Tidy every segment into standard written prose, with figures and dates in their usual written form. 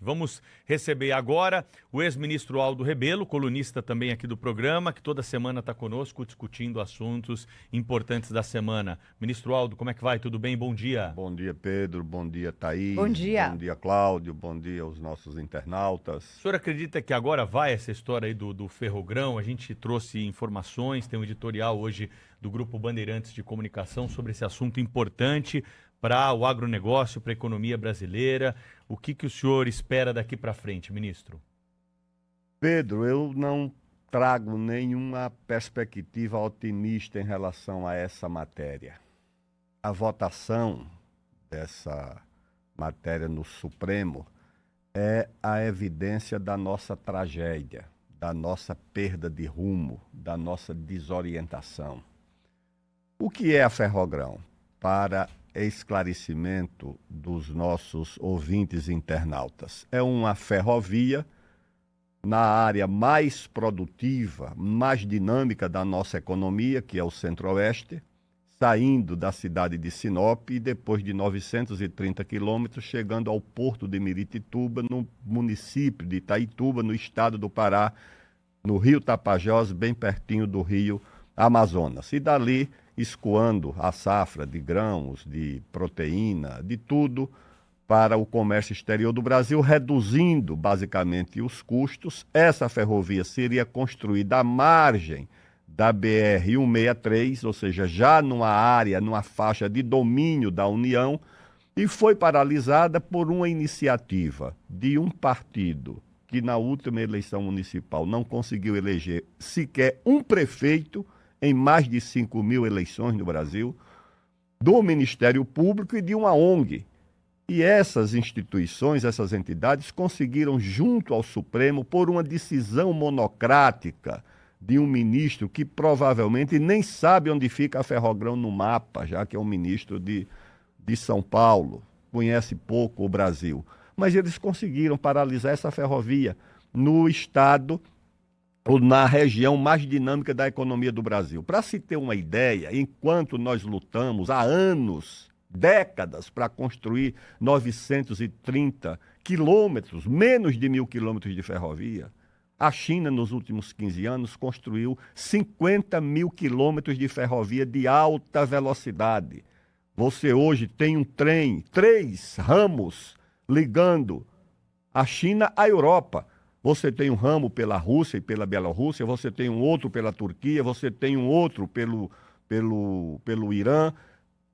Vamos receber agora o ex-ministro Aldo Rebelo, colunista também aqui do programa, que toda semana está conosco discutindo assuntos importantes da semana. Ministro Aldo, como é que vai? Tudo bem? Bom dia. Bom dia, Pedro. Bom dia, Thaís. Bom dia. Bom dia, Cláudio. Bom dia aos nossos internautas. O senhor acredita que agora vai essa história aí do Ferrogrão? A gente trouxe informações, tem um editorial hoje do Grupo Bandeirantes de Comunicação sobre esse assunto importante para o agronegócio, para a economia brasileira. O que o senhor espera daqui para frente, ministro? Pedro, eu não trago nenhuma perspectiva otimista em relação a essa matéria. A votação dessa matéria no Supremo é a evidência da nossa tragédia, da nossa perda de rumo, da nossa desorientação. O que é a Ferrogrão? Para esclarecimento dos nossos ouvintes internautas. É uma ferrovia na área mais produtiva, mais dinâmica da nossa economia, que é o Centro-Oeste, saindo da cidade de Sinop e depois de 930 quilômetros, chegando ao porto de Miritituba, no município de Itaituba, no estado do Pará, no rio Tapajós, bem pertinho do rio Amazonas. E dali escoando a safra de grãos, de proteína, de tudo para o comércio exterior do Brasil, reduzindo basicamente os custos. Essa ferrovia seria construída à margem da BR-163, ou seja, já numa área, numa faixa de domínio da União, e foi paralisada por uma iniciativa de um partido que na última eleição municipal não conseguiu eleger sequer um prefeito em mais de 5.000 eleições no Brasil, do Ministério Público e de uma ONG. E essas instituições, essas entidades, conseguiram, junto ao Supremo, por uma decisão monocrática de um ministro que provavelmente nem sabe onde fica a Ferrogrão no mapa, já que é um ministro de São Paulo, conhece pouco o Brasil. Mas eles conseguiram paralisar essa ferrovia no estado ou na região mais dinâmica da economia do Brasil. Para se ter uma ideia, enquanto nós lutamos há anos, décadas, para construir 930 quilômetros, menos de 1.000 quilômetros de ferrovia, a China, nos últimos 15 anos, construiu 50.000 quilômetros de ferrovia de alta velocidade. Você hoje tem um trem, 3 ramos ligando a China à Europa. Você tem um ramo pela Rússia e pela Bielorrússia, você tem um outro pela Turquia, você tem um outro pelo Irã.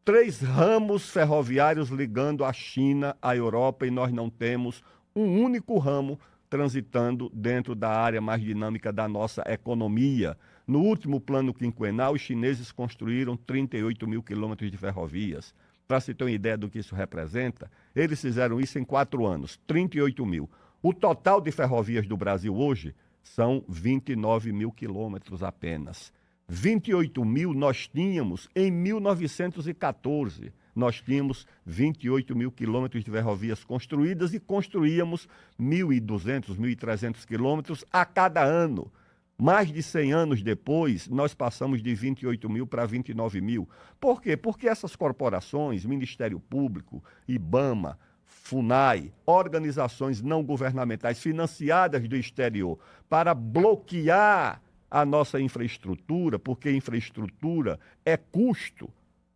3 ramos ferroviários ligando a China à Europa e nós não temos um único ramo transitando dentro da área mais dinâmica da nossa economia. No último plano quinquenal, os chineses construíram 38.000 quilômetros de ferrovias. Para se ter uma ideia do que isso representa, eles fizeram isso em 4 anos, 38.000. O total de ferrovias do Brasil hoje são 29.000 quilômetros apenas. 28.000 nós tínhamos em 1914. Nós tínhamos 28.000 quilômetros de ferrovias construídas e construíamos 1.200, 1.300 quilômetros a cada ano. Mais de 100 anos depois, nós passamos de 28.000 para 29.000. Por quê? Porque essas corporações, Ministério Público, IBAMA, FUNAI, organizações não governamentais financiadas do exterior para bloquear a nossa infraestrutura, porque infraestrutura é custo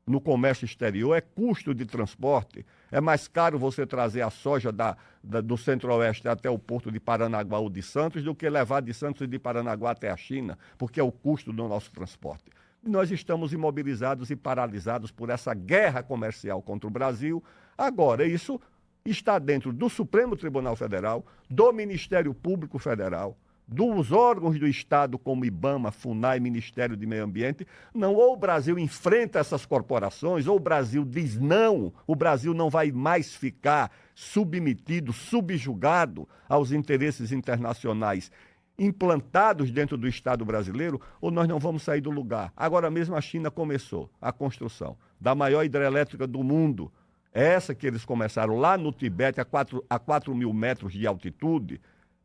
no comércio exterior, é custo de transporte. É mais caro você trazer a soja do Centro-Oeste até o porto de Paranaguá ou de Santos do que levar de Santos e de Paranaguá até a China, porque é o custo do nosso transporte. Nós estamos imobilizados e paralisados por essa guerra comercial contra o Brasil. Agora, isso está dentro do Supremo Tribunal Federal, do Ministério Público Federal, dos órgãos do Estado como IBAMA, FUNAI, Ministério do Meio Ambiente. Não, ou o Brasil enfrenta essas corporações, ou o Brasil diz não, o Brasil não vai mais ficar submetido, subjugado aos interesses internacionais implantados dentro do Estado brasileiro, ou nós não vamos sair do lugar. Agora mesmo a China começou a construção da maior hidrelétrica do mundo. Essa que eles começaram lá no Tibete, a 4.000 metros de altitude,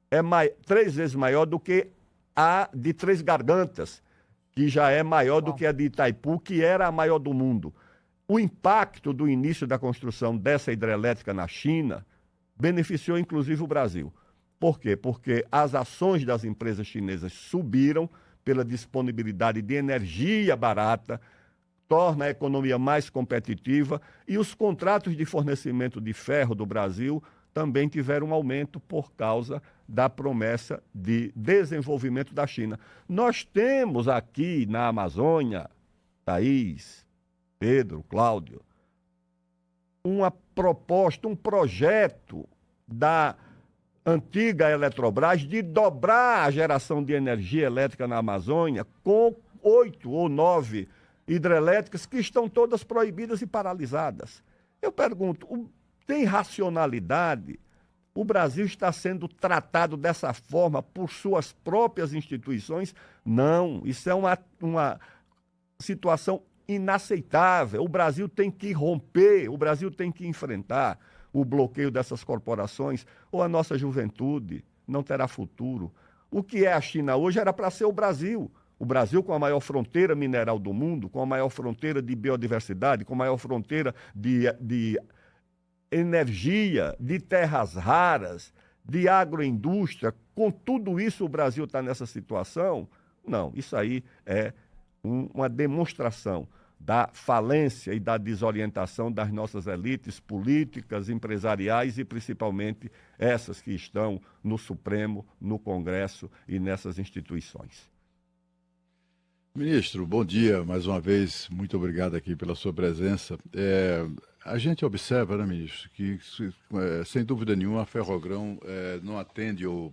é 3 vezes maior do que a de Três Gargantas, que já é maior do que a de Itaipu, que era a maior do mundo. O impacto do início da construção dessa hidrelétrica na China beneficiou inclusive o Brasil. Por quê? Porque as ações das empresas chinesas subiram pela disponibilidade de energia barata, torna a economia mais competitiva e os contratos de fornecimento de ferro do Brasil também tiveram um aumento por causa da promessa de desenvolvimento da China. Nós temos aqui na Amazônia, Thaís, Pedro, Cláudio, uma proposta, um projeto da antiga Eletrobras de dobrar a geração de energia elétrica na Amazônia com 8 ou 9 hidrelétricas que estão todas proibidas e paralisadas. Eu pergunto, tem racionalidade? O Brasil está sendo tratado dessa forma por suas próprias instituições? Não, isso é uma situação inaceitável. O Brasil tem que romper, o Brasil tem que enfrentar o bloqueio dessas corporações, ou a nossa juventude não terá futuro. O que é a China hoje era para ser o Brasil. O Brasil com a maior fronteira mineral do mundo, com a maior fronteira de biodiversidade, com a maior fronteira de energia, de terras raras, de agroindústria. Com tudo isso, o Brasil está nessa situação? Não, isso aí é uma demonstração da falência e da desorientação das nossas elites políticas, empresariais e principalmente essas que estão no Supremo, no Congresso e nessas instituições. Ministro, bom dia. Mais uma vez, muito obrigado aqui pela sua presença. A gente observa, né, ministro, que sem dúvida nenhuma a Ferrogrão não atende ou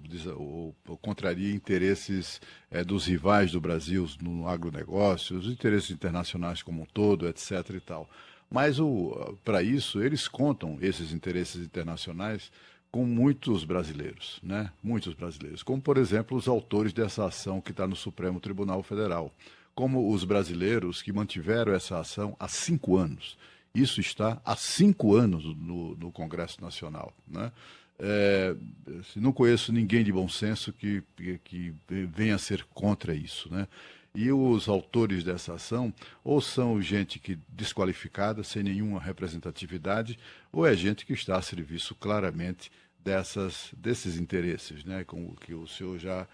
contraria interesses dos rivais do Brasil no agronegócio, os interesses internacionais como um todo, etc. e tal. Mas para isso, eles contam esses interesses internacionais com muitos brasileiros, né? Muitos brasileiros, como, por exemplo, os autores dessa ação que está no Supremo Tribunal Federal, como os brasileiros que mantiveram essa ação há 5 anos. Isso está há 5 anos no Congresso Nacional, né? Não conheço ninguém de bom senso que venha a ser contra isso, né? E os autores dessa ação ou são gente que desqualificada, sem nenhuma representatividade, ou é gente que está a serviço claramente desses interesses, né, com o que o senhor já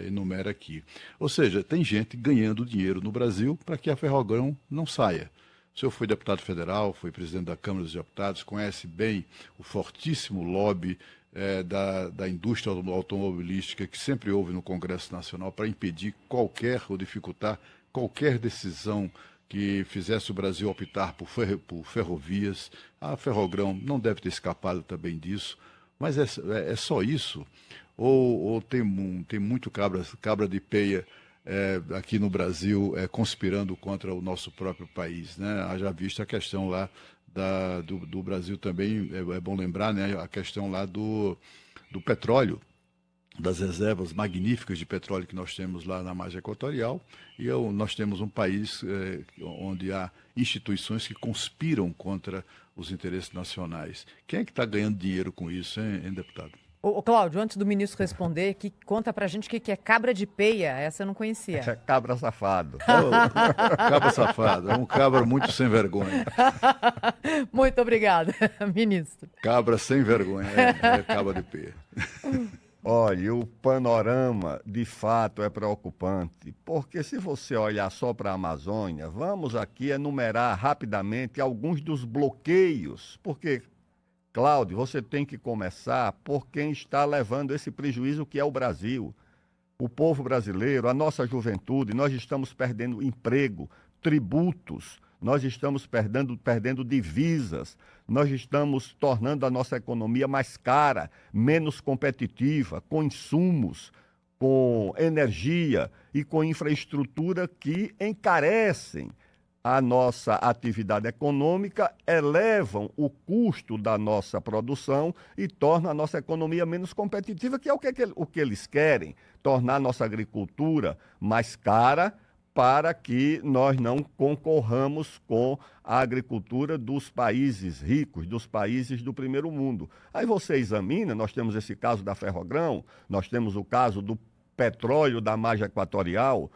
enumera aqui. Ou seja, tem gente ganhando dinheiro no Brasil para que a Ferrogrão não saia. O senhor foi deputado federal, foi presidente da Câmara dos Deputados, conhece bem o fortíssimo lobby da indústria automobilística que sempre houve no Congresso Nacional para impedir qualquer ou dificultar qualquer decisão que fizesse o Brasil optar por ferrovias. A Ferrogrão não deve ter escapado também disso, mas é só isso? Ou tem muito cabra de peia aqui no Brasil conspirando contra o nosso próprio país, né? Haja vista a questão lá do Brasil também, é bom lembrar, né, a questão lá do petróleo, das reservas magníficas de petróleo que nós temos lá na margem equatorial, e nós temos um país onde há instituições que conspiram contra os interesses nacionais. Quem é que está ganhando dinheiro com isso, hein, deputado? Ô, Cláudio, antes do ministro responder, conta pra gente o que é cabra de peia. Essa eu não conhecia. É cabra safado. Cabra safado, é um cabra muito sem vergonha. Muito obrigada, ministro. Cabra sem vergonha, é cabra de peia. Olha, o panorama de fato é preocupante, porque se você olhar só para a Amazônia, vamos aqui enumerar rapidamente alguns dos bloqueios, porque, Cláudio, você tem que começar por quem está levando esse prejuízo que é o Brasil. O povo brasileiro, a nossa juventude, nós estamos perdendo emprego, tributos, nós estamos perdendo divisas, nós estamos tornando a nossa economia mais cara, menos competitiva, com insumos, com energia e com infraestrutura que encarecem a nossa atividade econômica, elevam o custo da nossa produção e tornam a nossa economia menos competitiva, que é o que eles querem, tornar a nossa agricultura mais cara, para que nós não concorramos com a agricultura dos países ricos, dos países do primeiro mundo. Aí você examina, nós temos esse caso da Ferrogrão, nós temos o caso do petróleo da margem equatorial,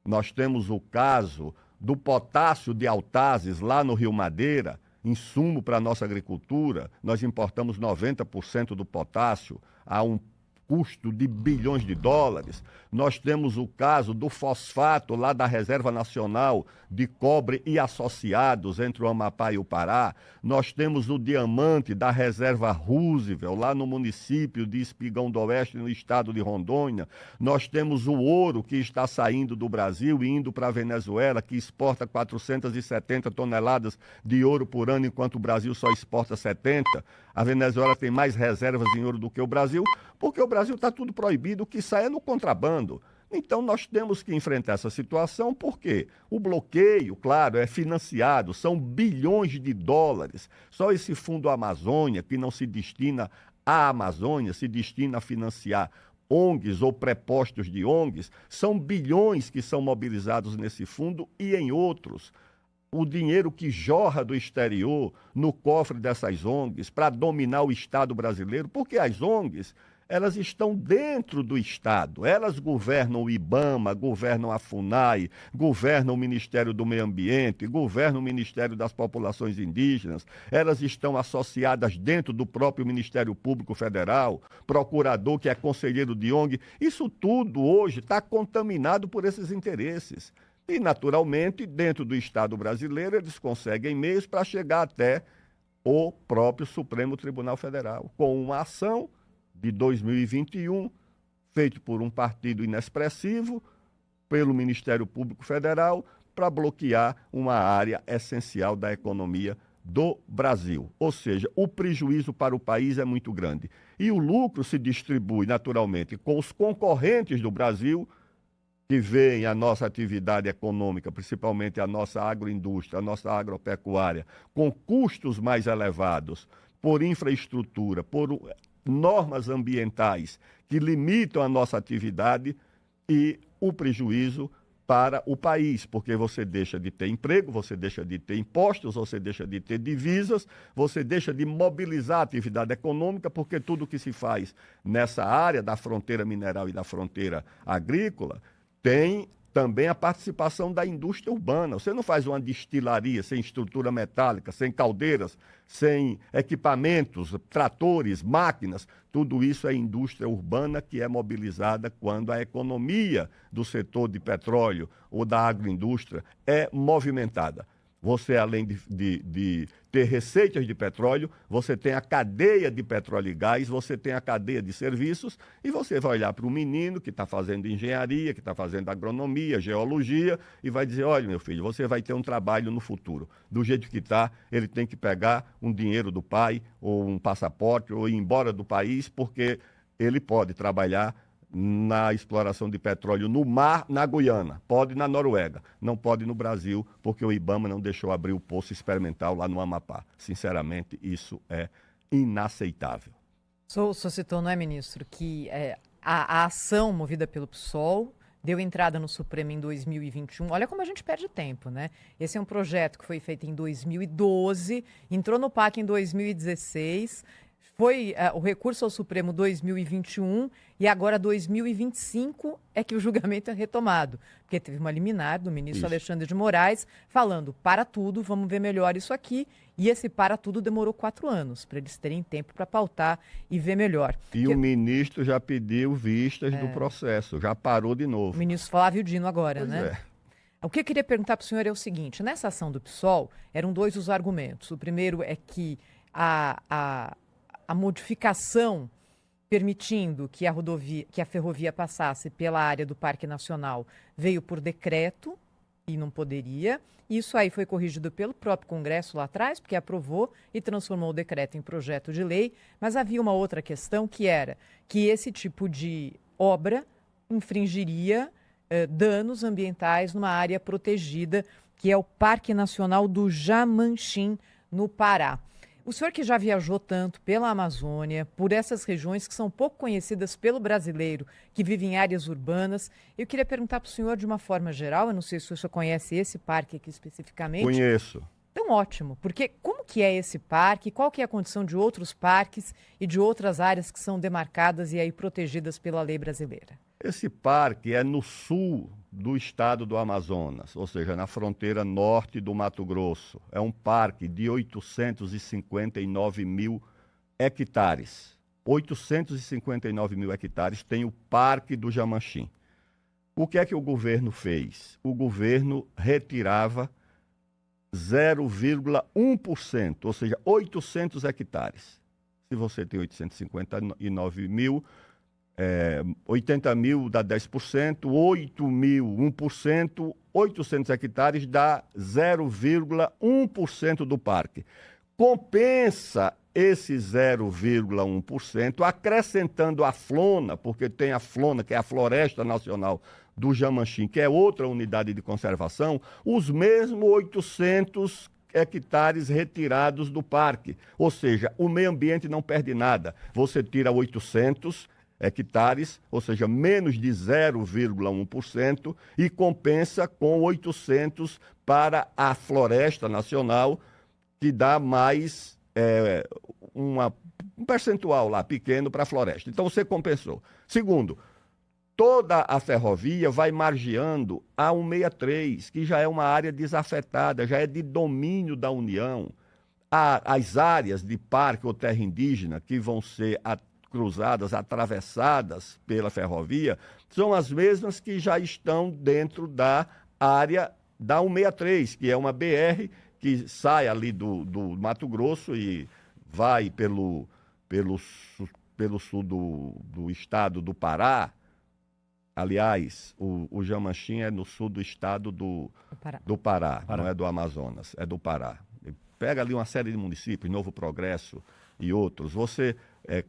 nós temos o caso do potássio de Altazes lá no Rio Madeira. insumo para a nossa agricultura, nós importamos 90% do potássio a um custo de bilhões de dólares. Nós temos o caso do fosfato lá da Reserva Nacional de Cobre e Associados entre o Amapá e o Pará. Nós temos o diamante da Reserva Roosevelt lá no município de Espigão do Oeste, no estado de Rondônia. Nós temos o ouro que está saindo do Brasil e indo para a Venezuela, que exporta 470 toneladas de ouro por ano, enquanto o Brasil só exporta 70. A Venezuela tem mais reservas em ouro do que o Brasil, porque o Brasil está tudo proibido, o que sai é no contrabando. Então nós temos que enfrentar essa situação, porque o bloqueio, claro, é financiado, são bilhões de dólares. Só esse Fundo Amazônia, que não se destina à Amazônia, se destina a financiar ONGs ou prepostos de ONGs, são bilhões que são mobilizados nesse fundo e em outros. O dinheiro que jorra do exterior no cofre dessas ONGs para dominar o Estado brasileiro, porque as ONGs, elas estão dentro do Estado, elas governam o IBAMA, governam a FUNAI, governam o Ministério do Meio Ambiente, governam o Ministério das Populações Indígenas, elas estão associadas dentro do próprio Ministério Público Federal, procurador que é conselheiro de ONG, isso tudo hoje está contaminado por esses interesses. E, naturalmente, dentro do Estado brasileiro, eles conseguem meios para chegar até o próprio Supremo Tribunal Federal, com uma ação de 2021, feita por um partido inexpressivo, pelo Ministério Público Federal, para bloquear uma área essencial da economia do Brasil. Ou seja, o prejuízo para o país é muito grande. E o lucro se distribui, naturalmente, com os concorrentes do Brasil, que veem a nossa atividade econômica, principalmente a nossa agroindústria, a nossa agropecuária, com custos mais elevados, por infraestrutura, por normas ambientais que limitam a nossa atividade, e o prejuízo para o país, porque você deixa de ter emprego, você deixa de ter impostos, você deixa de ter divisas, você deixa de mobilizar a atividade econômica, porque tudo que se faz nessa área da fronteira mineral e da fronteira agrícola tem também a participação da indústria urbana. Você não faz uma destilaria sem estrutura metálica, sem caldeiras, sem equipamentos, tratores, máquinas. Tudo isso é indústria urbana que é mobilizada quando a economia do setor de petróleo ou da agroindústria é movimentada. Você, além de ter receitas de petróleo, você tem a cadeia de petróleo e gás, você tem a cadeia de serviços, e você vai olhar para o menino que está fazendo engenharia, que está fazendo agronomia, geologia, e vai dizer: olha, meu filho, você vai ter um trabalho no futuro. Do jeito que está, ele tem que pegar um dinheiro do pai, ou um passaporte, ou ir embora do país, porque ele pode trabalhar na exploração de petróleo no mar, na Guiana, pode na Noruega, não pode no Brasil, porque o IBAMA não deixou abrir o poço experimental lá no Amapá. Sinceramente, isso é inaceitável. O senhor citou, não é, ministro, que a ação movida pelo PSOL deu entrada no Supremo em 2021. Olha como a gente perde tempo, né? Esse é um projeto que foi feito em 2012, entrou no PAC em 2016... Foi o recurso ao Supremo 2021 e agora 2025 é que o julgamento é retomado. Porque teve uma liminar do ministro Alexandre de Moraes falando: para tudo, vamos ver melhor isso aqui. E esse para tudo demorou 4 anos, para eles terem tempo para pautar e ver melhor. E o ministro já pediu vistas do processo, já parou de novo. O ministro Flávio Dino agora, Pois né? é. O que eu queria perguntar para o senhor é o seguinte: nessa ação do PSOL, eram 2 os argumentos. O primeiro é que a modificação permitindo que a ferrovia passasse pela área do Parque Nacional veio por decreto e não poderia. Isso aí foi corrigido pelo próprio Congresso lá atrás, porque aprovou e transformou o decreto em projeto de lei. Mas havia uma outra questão, que era que esse tipo de obra infringiria danos ambientais numa área protegida, que é o Parque Nacional do Jamanchim, no Pará. O senhor que já viajou tanto pela Amazônia, por essas regiões que são pouco conhecidas pelo brasileiro, que vive em áreas urbanas, eu queria perguntar para o senhor de uma forma geral, eu não sei se o senhor conhece esse parque aqui especificamente. Conheço. Então, ótimo, porque como que é esse parque, qual que é a condição de outros parques e de outras áreas que são demarcadas e aí protegidas pela lei brasileira? Esse parque é no sul do estado do Amazonas, ou seja, na fronteira norte do Mato Grosso. É um parque de 859 mil hectares. 859 mil hectares tem o Parque do Jamanchim. O que é que o governo fez? O governo retirava 0,1%, ou seja, 800 hectares. Se você tem 859 mil, 80 mil dá 10%, 8 mil, 1%, 800 hectares dá 0,1% do parque. Compensa esse 0,1%, acrescentando a Flona, porque tem a Flona, que é a Floresta Nacional do Jamanchim, que é outra unidade de conservação, os mesmos 800 hectares retirados do parque. Ou seja, o meio ambiente não perde nada. Você tira 800 hectares, ou seja, menos de 0,1%, e compensa com 800 para a Floresta Nacional, que dá mais um percentual lá pequeno para a floresta. Então você compensou. Segundo, toda a ferrovia vai margeando a 163, que já é uma área desafetada, já é de domínio da União. As áreas de parque ou terra indígena que vão ser cruzadas, atravessadas pela ferrovia, são as mesmas que já estão dentro da área da 163, que é uma BR que sai ali do Mato Grosso e vai pelo sul do estado do Pará. Aliás, o Jamanchim é no sul do estado do Pará, não é do Amazonas, é do Pará. Pega ali uma série de municípios, Novo Progresso e outros. Você,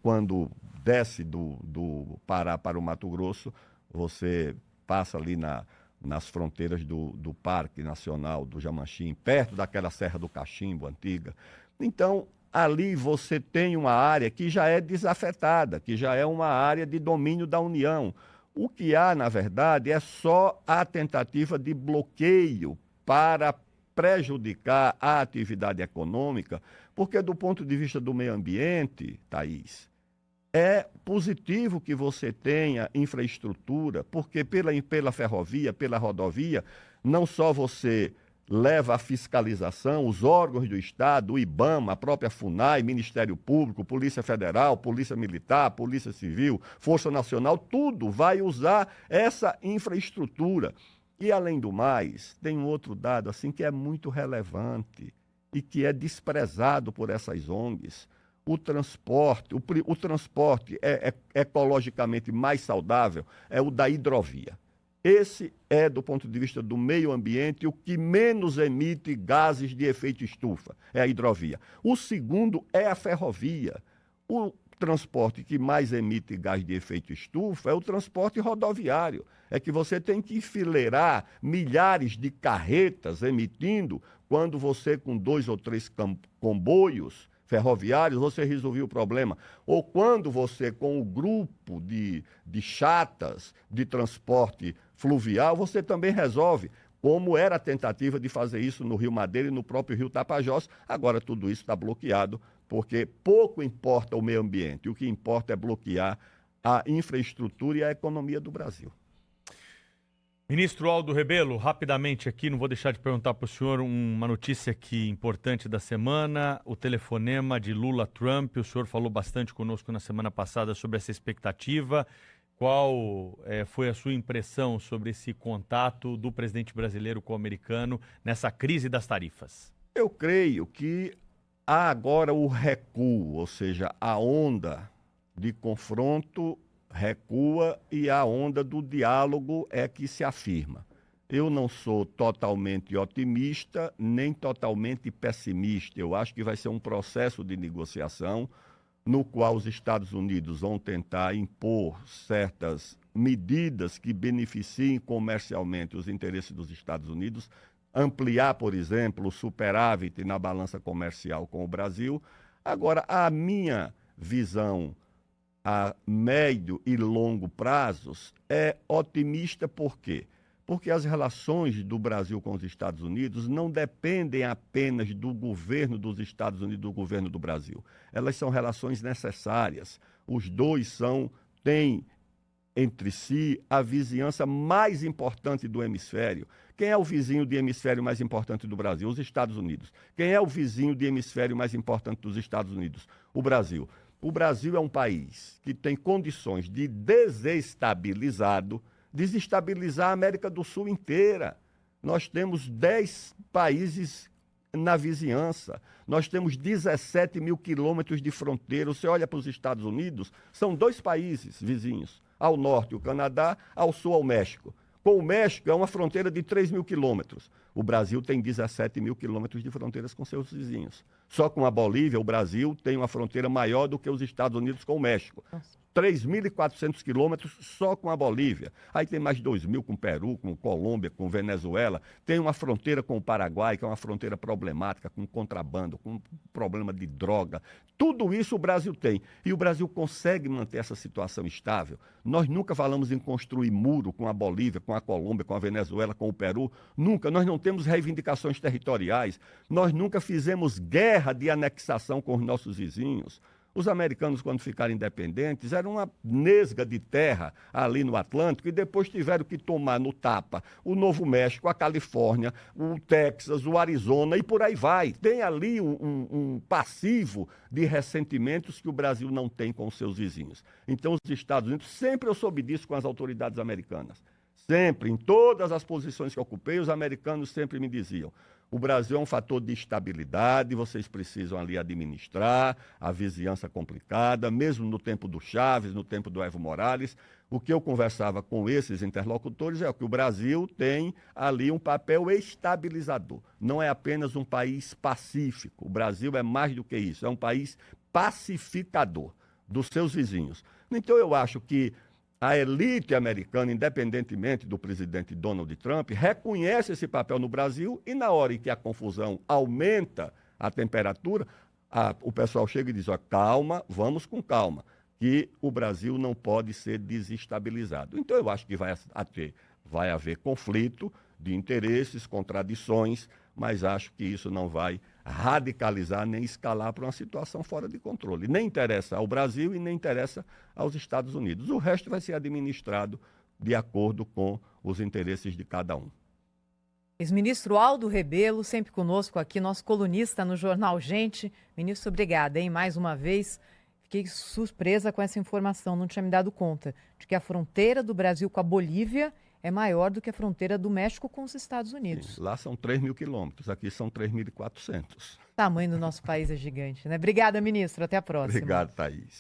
quando desce do Pará para o Mato Grosso, você passa ali nas fronteiras do Parque Nacional do Jamanchim, perto daquela Serra do Cachimbo antiga. Então, ali você tem uma área que já é desafetada, que já é uma área de domínio da União. O que há, na verdade, é só a tentativa de bloqueio para prejudicar a atividade econômica, porque do ponto de vista do meio ambiente, Thaís, é positivo que você tenha infraestrutura, porque pela ferrovia, pela rodovia, não só você leva a fiscalização, os órgãos do Estado, o IBAMA, a própria FUNAI, Ministério Público, Polícia Federal, Polícia Militar, Polícia Civil, Força Nacional, tudo vai usar essa infraestrutura. E, além do mais, tem um outro dado assim que é muito relevante e que é desprezado por essas ONGs. O transporte ecologicamente mais saudável é o da hidrovia. Esse é, do ponto de vista do meio ambiente, o que menos emite gases de efeito estufa, é a hidrovia. O segundo é a ferrovia. O transporte que mais emite gás de efeito estufa é o transporte rodoviário. É que você tem que enfileirar milhares de carretas emitindo, quando você, com 2 ou 3 comboios ferroviários, você resolveu o problema. Ou quando você, com o grupo de chatas de transporte fluvial, você também resolve, como era a tentativa de fazer isso no Rio Madeira e no próprio Rio Tapajós. Agora tudo isso está bloqueado, porque pouco importa o meio ambiente, o que importa é bloquear a infraestrutura e a economia do Brasil. Ministro Aldo Rebelo, rapidamente aqui, não vou deixar de perguntar para o senhor uma notícia aqui importante da semana, o telefonema de Lula-Trump. O senhor falou bastante conosco na semana passada sobre essa expectativa. Qual foi a sua impressão sobre esse contato do presidente brasileiro com o americano nessa crise das tarifas? Eu creio que há agora o recuo, ou seja, a onda de confronto recua e a onda do diálogo é que se afirma. Eu não sou totalmente otimista, nem totalmente pessimista. Eu acho que vai ser um processo de negociação no qual os Estados Unidos vão tentar impor certas medidas que beneficiem comercialmente os interesses dos Estados Unidos, ampliar, por exemplo, o superávit na balança comercial com o Brasil. Agora, a minha visão a médio e longo prazos é otimista. Por quê? Porque as relações do Brasil com os Estados Unidos não dependem apenas do governo dos Estados Unidos e do governo do Brasil. Elas são relações necessárias. Os dois têm entre si a vizinhança mais importante do hemisfério. Quem é o vizinho de hemisfério mais importante do Brasil? Os Estados Unidos. Quem é o vizinho de hemisfério mais importante dos Estados Unidos? O Brasil. O Brasil é um país que tem condições de desestabilizar a América do Sul inteira. Nós temos 10 países na vizinhança. Nós temos 17 mil quilômetros de fronteira. Você olha para os Estados Unidos, são 2 países vizinhos. Ao norte, o Canadá, ao sul, o México. Com o México, é uma fronteira de 3 mil quilômetros. O Brasil tem 17 mil quilômetros de fronteiras com seus vizinhos. Só com a Bolívia, o Brasil tem uma fronteira maior do que os Estados Unidos com o México. 3.400 quilômetros só com a Bolívia. Aí tem mais 2.000 com o Peru, com Colômbia, com Venezuela. Tem uma fronteira com o Paraguai, que é uma fronteira problemática, com contrabando, com problema de droga. Tudo isso o Brasil tem. E o Brasil consegue manter essa situação estável. Nós nunca falamos em construir muro com a Bolívia, com a Colômbia, com a Venezuela, com o Peru. Nunca. Nós não temos reivindicações territoriais. Nós nunca fizemos guerra de anexação com os nossos vizinhos. Os americanos, quando ficaram independentes, eram uma nesga de terra ali no Atlântico e depois tiveram que tomar no tapa o Novo México, a Califórnia, o Texas, o Arizona e por aí vai. Tem ali um passivo de ressentimentos que o Brasil não tem com os seus vizinhos. Então, os Estados Unidos, sempre eu soube disso com as autoridades americanas. Sempre, em todas as posições que ocupei, os americanos sempre me diziam: o Brasil é um fator de estabilidade, vocês precisam ali administrar, a vizinhança complicada, mesmo no tempo do Chaves, no tempo do Evo Morales. O que eu conversava com esses interlocutores é que o Brasil tem ali um papel estabilizador. Não é apenas um país pacífico, o Brasil é mais do que isso, é um país pacificador dos seus vizinhos. Então eu acho que a elite americana, independentemente do presidente Donald Trump, reconhece esse papel no Brasil e na hora em que a confusão aumenta a temperatura, o pessoal chega e diz: ó, calma, vamos com calma, que o Brasil não pode ser desestabilizado. Então eu acho que vai haver conflito de interesses, contradições, mas acho que isso não vai radicalizar nem escalar para uma situação fora de controle. Nem interessa ao Brasil e nem interessa aos Estados Unidos. O resto vai ser administrado de acordo com os interesses de cada um. Ex-ministro Aldo Rebelo, sempre conosco aqui, nosso colunista no Jornal Gente. Ministro, obrigada, hein? Mais uma vez, fiquei surpresa com essa informação, não tinha me dado conta de que a fronteira do Brasil com a Bolívia é maior do que a fronteira do México com os Estados Unidos. Sim, lá são 3 mil quilômetros, aqui são 3.400. O tamanho do nosso país é gigante, né? Obrigada, ministro. Até a próxima. Obrigado, Thaís.